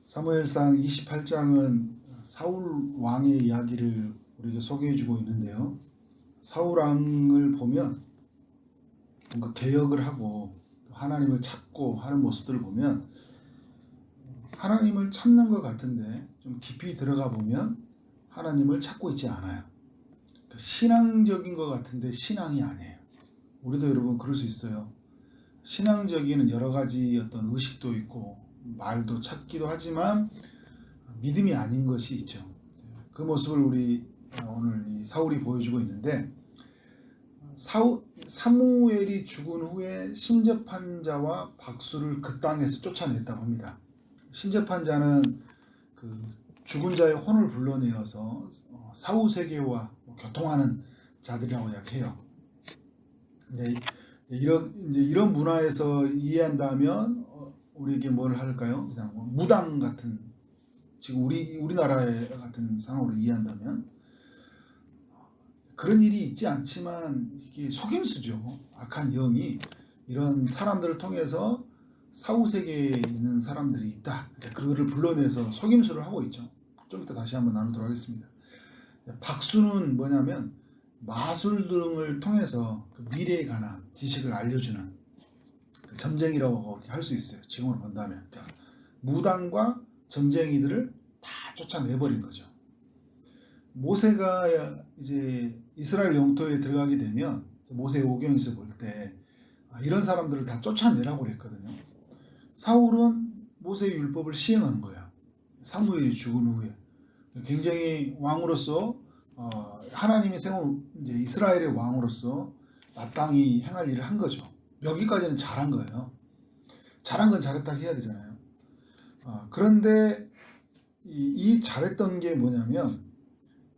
사무엘상 28장은 사울 왕의 이야기를 우리에게 소개해 주고 있는데요. 사울 왕을 보면 뭔가 개혁을 하고 하나님을 찾고 하는 모습들을 보면 하나님을 찾는 것 같은데 좀 깊이 들어가 보면 하나님을 찾고 있지 않아요. 신앙적인 것 같은데 신앙이 아니에요. 우리도 여러분 그럴 수 있어요. 신앙적인 여러 가지 어떤 의식도 있고 말도 찾기도 하지만 믿음이 아닌 것이 있죠. 그 모습을 우리 오늘 이 사울이 보여주고 있는데, 사무엘이 죽은 후에 신접한 자와 박수를 그 땅에서 쫓아냈다고 합니다. 신접한 자는 그 죽은 자의 혼을 불러내어서 사후 세계와 교통하는 자들이라고 이야기해요. 이런 문화에서 이해한다면 우리에게 뭘 할까요? 그냥 무당 같은, 지금 우리나라의 같은 상황으로 이해한다면 그런 일이 있지 않지만 이게 속임수죠. 악한 영이 이런 사람들을 통해서 사후 세계에 있는 사람들이 있다. 그거를 불러내서 속임수를 하고 있죠. 좀 이따 다시 한번 나누도록 하겠습니다. 박수는 뭐냐면 마술 등을 통해서 그 미래에 관한 지식을 알려주는 점쟁이라고 할 수 있어요. 지금으로 본다면. 그러니까 무당과 점쟁이들을 다 쫓아내버린 거죠. 모세가 이제 이스라엘 영토에 들어가게 되면 모세 오경에서 볼 때 이런 사람들을 다 쫓아내라고 그랬거든요. 사울은 모세의 율법을 시행한 거야. 사무엘이 죽은 후에 굉장히 왕으로서 하나님이 세운 이제 이스라엘의 왕으로서 마땅히 행할 일을 한 거죠. 여기까지는 잘한 거예요. 잘한 건 잘했다 해야 되잖아요. 그런데 이 잘했던 게 뭐냐면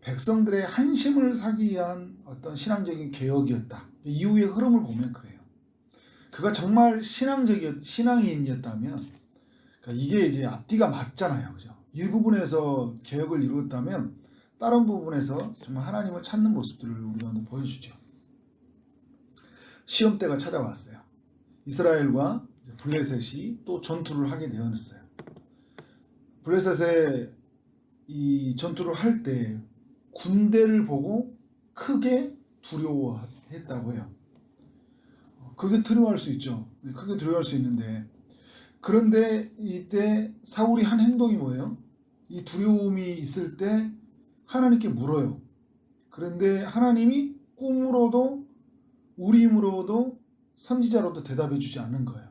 백성들의 한심을 사기 위한 어떤 신앙적인 개혁이었다. 이후의 흐름을 보면 그래요. 그가 정말 신앙인이었다면, 그러니까 이게 이제 앞뒤가 맞잖아요. 그죠? 일부분에서 개혁을 이루었다면 다른 부분에서 정말 하나님을 찾는 모습들을 우리가 보여주죠. 시험대가 찾아왔어요. 이스라엘과 블레셋이 또 전투를 하게 되었어요. 블레셋에 이 전투를 할 때 군대를 보고 크게 두려워했다고 해요. 그게 두려워할 수 있죠. 크게 두려워할 수 있는데, 그런데 이때 사울이 한 행동이 뭐예요? 이 두려움이 있을 때 하나님께 물어요. 그런데 하나님이 꿈으로도 우림으로도 선지자로도 대답해 주지 않는 거예요.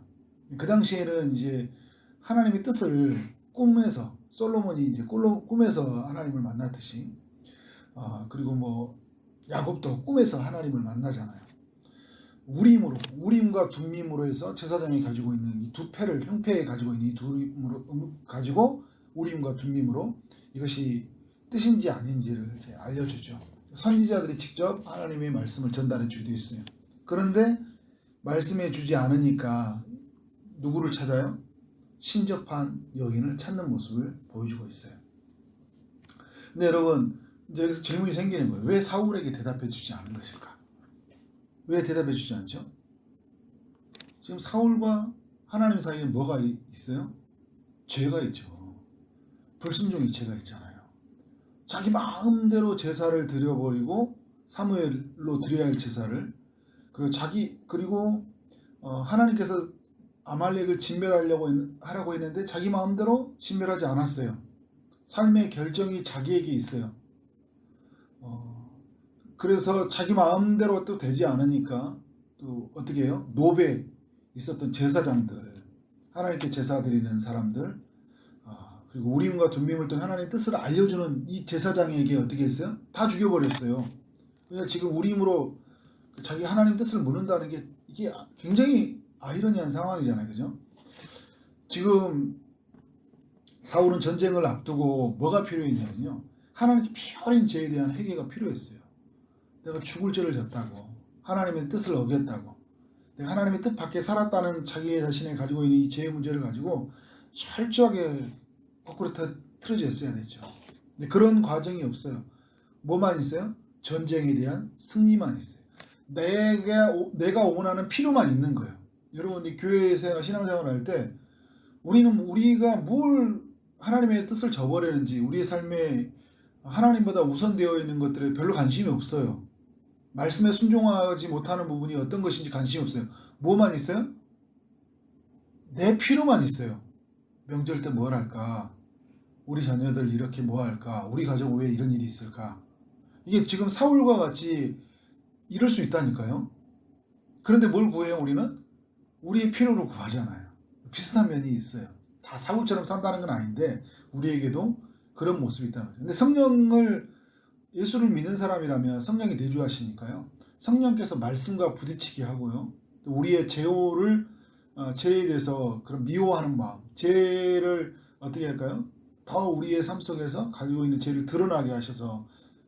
그 당시에는 이제 하나님의 뜻을 꿈에서, 솔로몬이 이제 꿈에서 하나님을 만났듯이, 그리고 뭐 야곱도 꿈에서 하나님을 만나잖아요. 우림과 둠밈으로 해서 제사장이 가지고 있는 이 두 패를, 형패에 가지고 있는 이 두 가지고 우림과 둠밈으로 이것이 뜻인지 아닌지를 이제 알려주죠. 선지자들이 직접 하나님의 말씀을 전달해 주기도 했어요. 그런데 말씀해 주지 않으니까 누구를 찾아요? 신접한 여인을 찾는 모습을 보여주고 있어요. 근데 여러분, 이제 여기서 질문이 생기는 거예요. 왜 사울에게 대답해 주지 않은 것일까? 왜 대답해 주지 않죠? 지금 사울과 하나님 사이에 뭐가 있어요? 죄가 있죠. 불순종 이체가 있잖아요. 자기 마음대로 제사를 드려버리고, 사무엘로 드려야 할 제사를, 그리고 하나님께서 아말렉을 하라고 했는데 자기 마음대로 진멸하지 않았어요. 삶의 결정이 자기에게 있어요. 그래서 자기 마음대로 또 되지 않으니까 또 어떻게 해요? 노베 있었던 제사장들, 하나님께 제사 드리는 사람들, 그리고 우림과 둠밈을 통해 하나님의 뜻을 알려주는 이 제사장에게 어떻게 했어요? 다 죽여버렸어요. 그러니까 지금 우림으로 자기 하나님 뜻을 묻는다는 게 이게 굉장히 아이러니한 상황이잖아요. 그죠? 지금 사울은 전쟁을 앞두고 뭐가 필요했냐면요, 하나님께 피어린 죄에 대한 회개가 필요했어요. 내가 죽을 죄를 졌다고, 하나님의 뜻을 어겼다고, 내가 하나님의 뜻 밖에 살았다는 자기 자신이 가지고 있는 이 죄의 문제를 가지고 철저하게 거꾸로 틀어져 있어야 되죠. 근데 그런 과정이 없어요. 뭐만 있어요? 전쟁에 대한 승리만 있어요. 내가 원하는 필요만 있는 거예요. 여러분, 이 교회 생활, 신앙생활 할 때 우리가 뭘 하나님의 뜻을 저버리는지 우리의 삶에 하나님보다 우선되어 있는 것들에 별로 관심이 없어요. 말씀에 순종하지 못하는 부분이 어떤 것인지 관심이 없어요. 뭐만 있어요? 내 필요만 있어요. 명절 때 뭘 할까? 우리 자녀들 이렇게 뭐 할까? 우리 가족 왜 이런 일이 있을까? 이게 지금 사울과 같이 이럴 수 있다니까요. 그런데 뭘 구해요? 우리는? 우리의 필요를 구하잖아요. 비슷한 면이 있어요. 다 사울처럼 산다는 건 아닌데 우리에게도 그런 모습이 있다는 거죠. 근데 성령을 예수를 믿는 사람이라면 성령이 내주하시니까요. 성령께서 말씀과 부딪히게 하고요. 또 우리의 죄에 대해서 그런 미워하는 마음, 죄를 어떻게 할까요? 더 우리의 삶 속에서 가지고 있는 죄를 드러나게 하셔서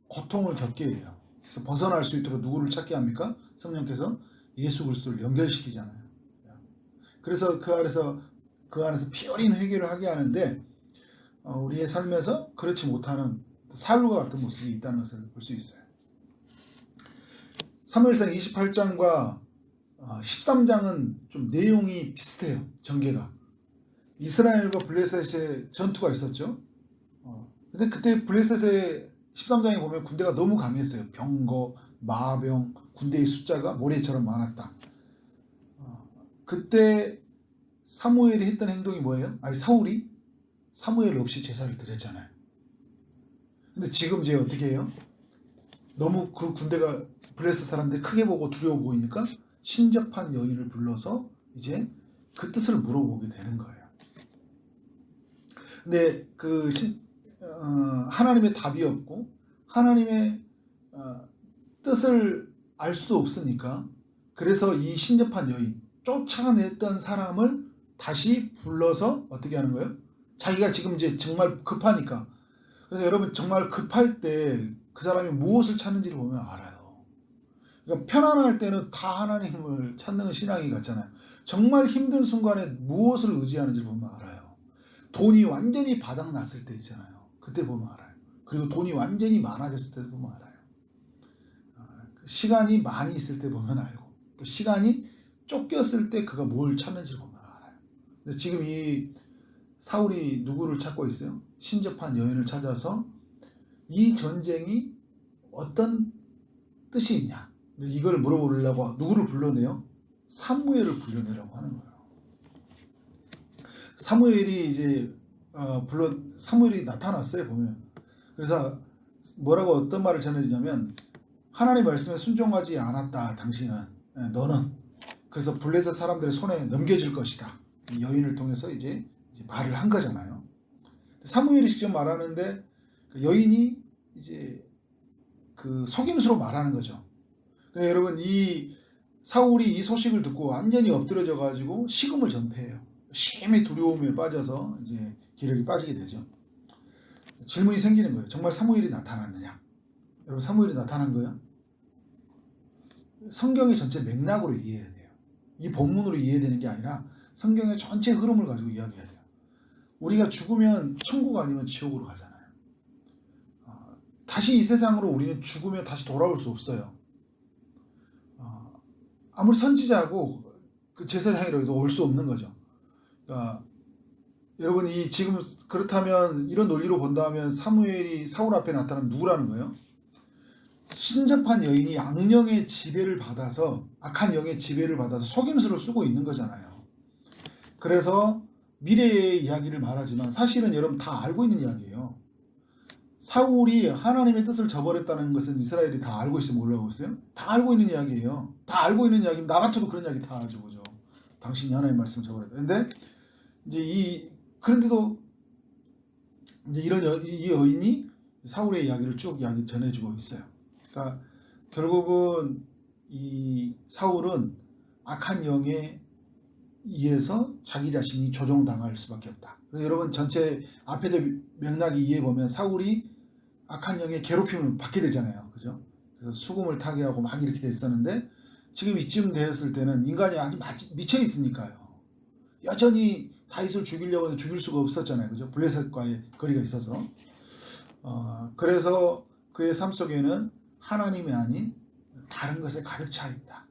고통을 겪게 해요. 그래서 벗어날 수 있도록 누구를 찾게 합니까? 성령께서 예수 그리스도를 연결시키잖아요. 그래서 그 안에서 피 어린 회개를 하게 하는데 우리의 삶에서 그렇지 못하는 사울과 같은 모습이 있다는 것을 볼 수 있어요. 사무엘상 28장과 13장은 좀 내용이 비슷해요. 전개가. 이스라엘과 블레셋의 전투가 있었죠. 근데 그때 블레셋의 13장에 보면 군대가 너무 강했어요. 병거, 마병, 군대의 숫자가 모래처럼 많았다. 그때 사무엘이 했던 행동이 뭐예요? 사울이 사무엘 없이 제사를 드렸잖아요. 근데 지금 이제 어떻게 해요? 너무 그 군대가 블레셋 사람들이 크게 보고 두려워 보이니까 신접한 여인을 불러서 이제 그 뜻을 물어보게 되는 거예요. 근데 하나님의 답이 없고 하나님의 뜻을 알 수도 없으니까 그래서 이 신접한 여인 쫓아냈던 사람을 다시 불러서 어떻게 하는 거예요? 자기가 지금 이제 정말 급하니까. 그래서 여러분 정말 급할 때 그 사람이 무엇을 찾는지를 보면 알아요. 그러니까 편안할 때는 다 하나님을 찾는 신앙이 같잖아요. 정말 힘든 순간에 무엇을 의지하는지를 보면 알아요. 돈이 완전히 바닥났을 때 있잖아요. 그때 보면 알아요. 그리고 돈이 완전히 많아졌을 때 보면 알아요. 시간이 많이 있을 때 보면 알고 또 시간이 쫓겼을 때 그가 뭘 찾는지 보면 알아요. 근데 지금 이 사울이 누구를 찾고 있어요? 신접한 여인을 찾아서 이 전쟁이 어떤 뜻이 있냐? 이걸 물어보려고 누구를 불러내요? 사무엘을 불러내라고 하는 거예요. 사무엘이 이제 사무엘이 나타났어요 보면. 그래서 뭐라고 어떤 말을 전해주냐면 하나님 말씀에 순종하지 않았다 당신은 너는 그래서 블레셋 사람들의 손에 넘겨질 것이다. 이 여인을 통해서 이제 말을 한 거잖아요. 사무엘이 직접 말하는데 그 여인이 이제 그 속임수로 말하는 거죠. 그러니까 여러분 이 사울이 이 소식을 듣고 완전히 엎드려져 가지고 식음을 전폐해요. 심히 두려움에 빠져서 이제 기력이 빠지게 되죠. 질문이 생기는 거예요. 정말 사무엘이 나타났느냐? 여러분 사무엘이 나타난 거예요? 성경의 전체 맥락으로 이해해야 돼요. 이 본문으로 이해되는 게 아니라 성경의 전체 흐름을 가지고 이야기해야 돼요. 우리가 죽으면 천국 아니면 지옥으로 가잖아요. 다시 이 세상으로 우리는 죽으면 다시 돌아올 수 없어요. 아무리 선지자고 그 제사장이라도 올 수 없는 거죠. 그러니까 여러분이 지금 그렇다면 이런 논리로 본다면 사무엘이 사울 앞에 나타나면 누구라는 거예요? 신접한 여인이 악령의 지배를 받아서 악한 영의 지배를 받아서 속임수를 쓰고 있는 거잖아요. 그래서 미래의 이야기를 말하지만 사실은 여러분 다 알고 있는 이야기예요. 사울이 하나님의 뜻을 저버렸다는 것은 이스라엘이 다 알고 있으면 몰라고 있어요? 다 알고 있는 이야기예요. 다 알고 있는 이야기면 나 같아도 그런 이야기 다 알죠, 그죠? 당신이 하나님의 말씀을 저버렸다. 근데 이제 그런데도 이제 이 여인이 사울의 이야기를 쭉 전해주고 있어요. 그러니까 결국은 이 사울은 악한 영에 의해서 자기 자신이 조종당할 수밖에 없다. 그래서 여러분 전체 앞에 맥락이 이해해 보면 사울이 악한 영의 괴롭힘을 받게 되잖아요, 그죠? 그래서 수금을 타게 하고 막 이렇게 됐었는데 지금 이쯤 되었을 때는 인간이 아주 미쳐 있으니까요. 여전히 다윗을 죽이려고 해도 죽일 수가 없었잖아요, 그죠? 블레셋과의 거리가 있어서. 그래서 그의 삶 속에는 하나님이 아닌 다른 것에 가득 차 있다.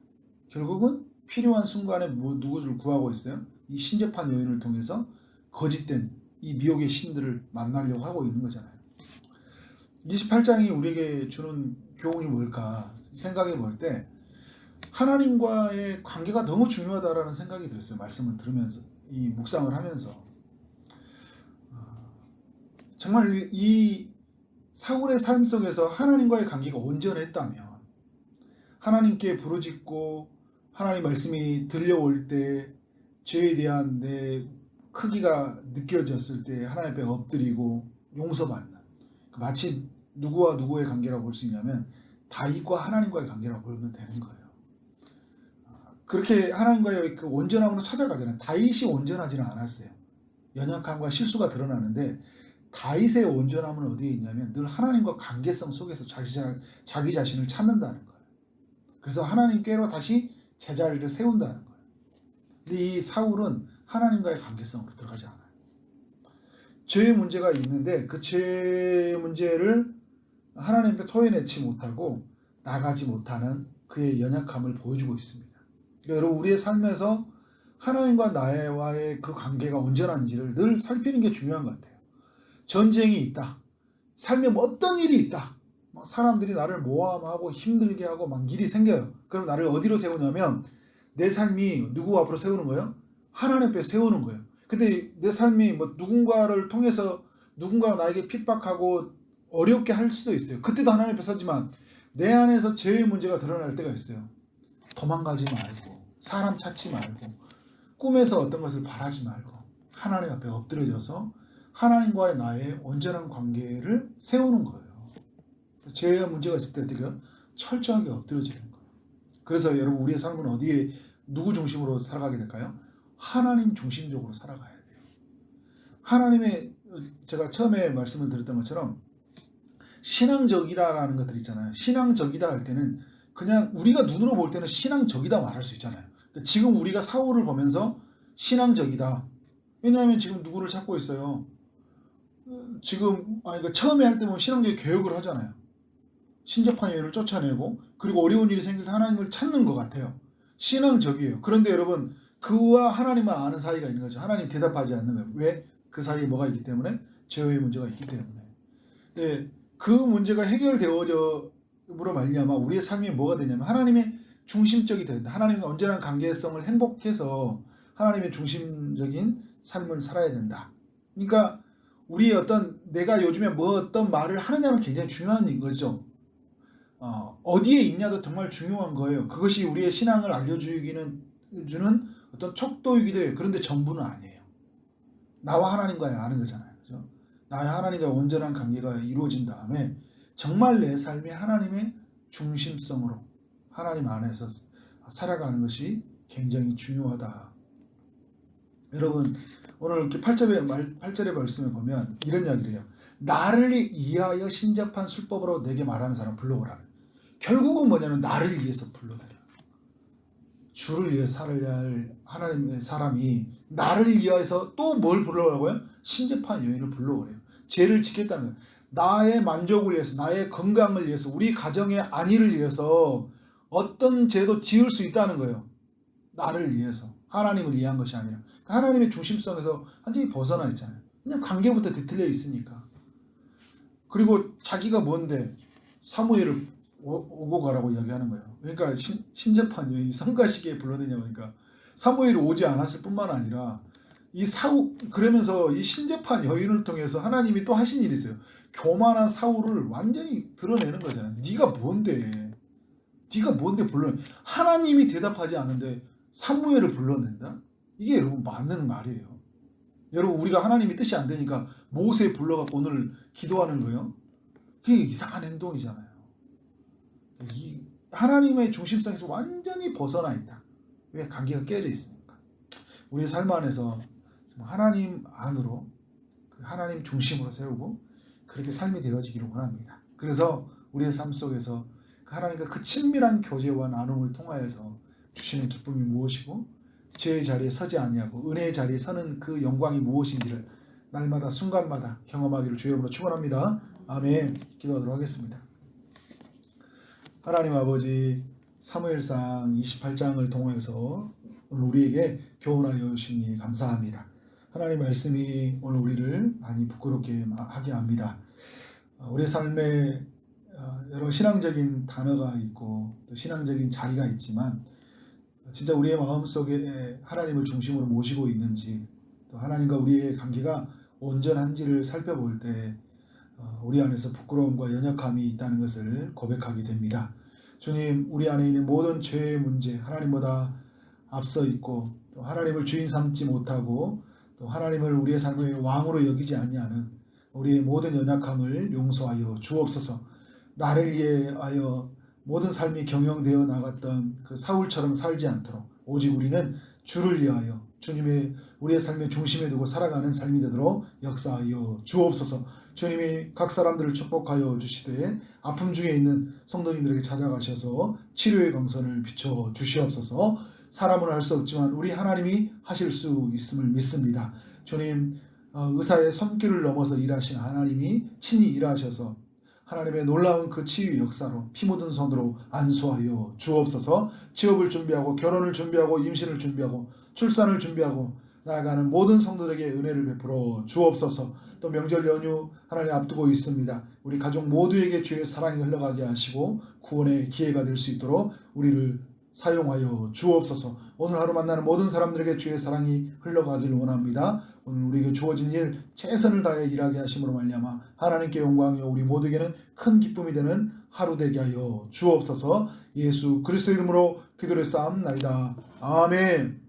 결국은 필요한 순간에 누구를 구하고 있어요? 이 신접한 여인을 통해서 거짓된 이 미혹의 신들을 만나려고 하고 있는 거잖아요. 28장이 우리에게 주는 교훈이 뭘까 생각해 볼 때 하나님과의 관계가 너무 중요하다라는 생각이 들었어요. 말씀을 들으면서 이 묵상을 하면서 정말 이 사울의 삶 속에서 하나님과의 관계가 온전했다면 하나님께 부르짖고 하나님 말씀이 들려올 때 죄에 대한 내 크기가 느껴졌을 때 하나님 앞에 엎드리고 용서받는 마치 누구와 누구의 관계라고 볼 수 있냐면 다윗과 하나님과의 관계라고 보면 되는 거예요. 그렇게 하나님과의 그 온전함으로 찾아가잖아요. 다윗이 온전하지는 않았어요. 연약함과 실수가 드러나는데 다윗의 온전함은 어디에 있냐면 늘 하나님과 관계성 속에서 자기 자신을 찾는다는 거예요. 그래서 하나님께로 다시 제자리를 세운다는 거예요. 근데 이 사울은 하나님과의 관계성으로 들어가지 않아요. 죄의 문제가 있는데 그 죄의 문제를 하나님 앞에 토해내지 못하고 나가지 못하는 그의 연약함을 보여주고 있습니다. 그러니까 여러분 우리의 삶에서 하나님과 나와의 그 관계가 온전한지를 늘 살피는 게 중요한 것 같아요. 전쟁이 있다. 삶에 뭐 어떤 일이 있다. 사람들이 나를 모함하고 힘들게 하고 막 일이 생겨요. 그럼 나를 어디로 세우냐면 내 삶이 누구 앞으로 세우는 거예요? 하나님 앞에 세우는 거예요. 근데 내 삶이 뭐 누군가를 통해서 누군가가 나에게 핍박하고 어렵게 할 수도 있어요. 그때도 하나님 앞에 서지만 내 안에서 죄의 문제가 드러날 때가 있어요. 도망가지 말고 사람 찾지 말고 꿈에서 어떤 것을 바라지 말고 하나님 앞에 엎드려져서 하나님과의 나의 온전한 관계를 세우는 거예요. 죄의 문제가 있을 때 어떻게 철저하게 엎드려지는 거예요. 그래서 여러분 우리의 삶은 어디에 누구 중심으로 살아가게 될까요? 하나님 중심적으로 살아가야 돼요. 하나님의 제가 처음에 말씀을 드렸던 것처럼 신앙적이다라는 것들 있잖아요. 신앙적이다 할 때는 그냥 우리가 눈으로 볼 때는 신앙적이다 말할 수 있잖아요. 그러니까 지금 우리가 사울을 보면서 신앙적이다. 왜냐하면 지금 누구를 찾고 있어요. 지금 그러니까 처음에 할 때 보면 신앙적인 개혁을 하잖아요. 신접한 여인을 쫓아내고 그리고 어려운 일이 생길 때 하나님을 찾는 것 같아요. 신앙적이에요. 그런데 여러분 그와 하나님만 아는 사이가 있는 거죠. 하나님 대답하지 않는 거예요. 왜? 그 사이에 뭐가 있기 때문에? 죄의 문제가 있기 때문에. 네, 그 문제가 해결되어져므로 말미암아 우리의 삶이 뭐가 되냐면 하나님의 중심적이 된다. 하나님과 온전한 관계성을 행복해서 하나님의 중심적인 삶을 살아야 된다. 그러니까 우리의 어떤 내가 요즘에 뭐 어떤 말을 하느냐는 굉장히 중요한 거죠. 어디에 있냐도 정말 중요한 거예요. 그것이 우리의 신앙을 알려주는 어떤 척도이기도 해요. 그런데 전부는 아니에요. 나와 하나님과의 아는 거잖아요. 그죠? 나와 하나님과 온전한 관계가 이루어진 다음에 정말 내 삶이 하나님의 중심성으로 하나님 안에서 살아가는 것이 굉장히 중요하다. 여러분 오늘 이렇게 8절의 말씀을 보면 이런 이야기를 해요. 나를 위하여 신접한 술법으로 내게 말하는 사람 불러오라는. 결국은 뭐냐면 나를 위해서 불러내라. 주를 위해 살아야 할 하나님의 사람이 나를 위해서 또 뭘 불러오라고요? 신접한 여인을 불러오래요. 죄를 지켰다는 거예요. 나의 만족을 위해서, 나의 건강을 위해서, 우리 가정의 안위를 위해서 어떤 죄도 지을 수 있다는 거예요. 나를 위해서. 하나님을 위한 것이 아니라. 하나님의 중심성에서 완전히 벗어나 있잖아요. 그냥 관계부터 뒤틀려 있으니까. 그리고 자기가 뭔데 사무엘을 오고 가라고 이야기하는 거예요. 그러니까 신접한 여인이 성가시기에 불러내냐 그러니까 사무엘이 오지 않았을 뿐만 아니라 그러면서 이 신접한 여인을 통해서 하나님이 또 하신 일이 있어요. 교만한 사울을 완전히 드러내는 거잖아요. 네가 뭔데 불러내? 하나님이 대답하지 않는데 사무엘을 불러낸다? 이게 여러분 맞는 말이에요. 여러분 우리가 하나님이 뜻이 안 되니까 모세 불러갖고 오늘 기도하는 거예요. 그게 이상한 행동이잖아요. 이 하나님의 중심성에서 완전히 벗어나 있다. 왜? 관계가 깨져 있으니까. 우리의 삶 안에서 하나님 안으로 하나님 중심으로 세우고 그렇게 삶이 되어지기를 원합니다. 그래서 우리의 삶 속에서 하나님과 그 친밀한 교제와 나눔을 통하여서 주시는 기쁨이 무엇이고 죄의 자리에 서지 아니하고 은혜의 자리에 서는 그 영광이 무엇인지를 날마다 순간마다 경험하기를 주의 이름으로 축원합니다. 아멘. 기도하도록 하겠습니다. 하나님 아버지 사무엘상 28장을 통해서 오늘 우리에게 교훈하여 주시니 감사합니다. 하나님 말씀이 오늘 우리를 많이 부끄럽게 하게 합니다. 우리의 삶에 여러 신앙적인 단어가 있고 또 신앙적인 자리가 있지만 진짜 우리의 마음속에 하나님을 중심으로 모시고 있는지 또 하나님과 우리의 관계가 온전한지를 살펴볼 때 우리 안에서 부끄러움과 연약함이 있다는 것을 고백하게 됩니다. 주님, 우리 안에 있는 모든 죄의 문제, 하나님보다 앞서 있고 또 하나님을 주인 삼지 못하고 또 하나님을 우리의 삶의 왕으로 여기지 아니하는 우리의 모든 연약함을 용서하여 주옵소서. 나를 위하여 모든 삶이 경영되어 나갔던 그 사울처럼 살지 않도록 오직 우리는 주를 위하여 주님의 우리의 삶의 중심에 두고 살아가는 삶이 되도록 역사하여 주옵소서. 주님이 각 사람들을 축복하여 주시되 아픔 중에 있는 성도님들에게 찾아가셔서 치료의 광선을 비춰 주시옵소서. 사람은 할 수 없지만 우리 하나님이 하실 수 있음을 믿습니다. 주님, 의사의 손길을 넘어서 일하신 하나님이 친히 일하셔서 하나님의 놀라운 그 치유 역사로 피 묻은 손으로 안수하여 주옵소서. 취업을 준비하고 결혼을 준비하고 임신을 준비하고 출산을 준비하고 나아가는 모든 성도들에게 은혜를 베풀어 주옵소서. 또 명절 연휴 하나님 앞두고 있습니다. 우리 가족 모두에게 주의 사랑이 흘러가게 하시고 구원의 기회가 될 수 있도록 우리를 사용하여 주옵소서. 오늘 하루 만나는 모든 사람들에게 주의 사랑이 흘러가길 원합니다. 오늘 우리에게 주어진 일 최선을 다해 일하게 하심으로 말미암아 하나님께 영광이요 우리 모두에게는 큰 기쁨이 되는 하루 되게 하여 주옵소서. 예수 그리스도 이름으로 기도를 쌓옵나이다. 아멘.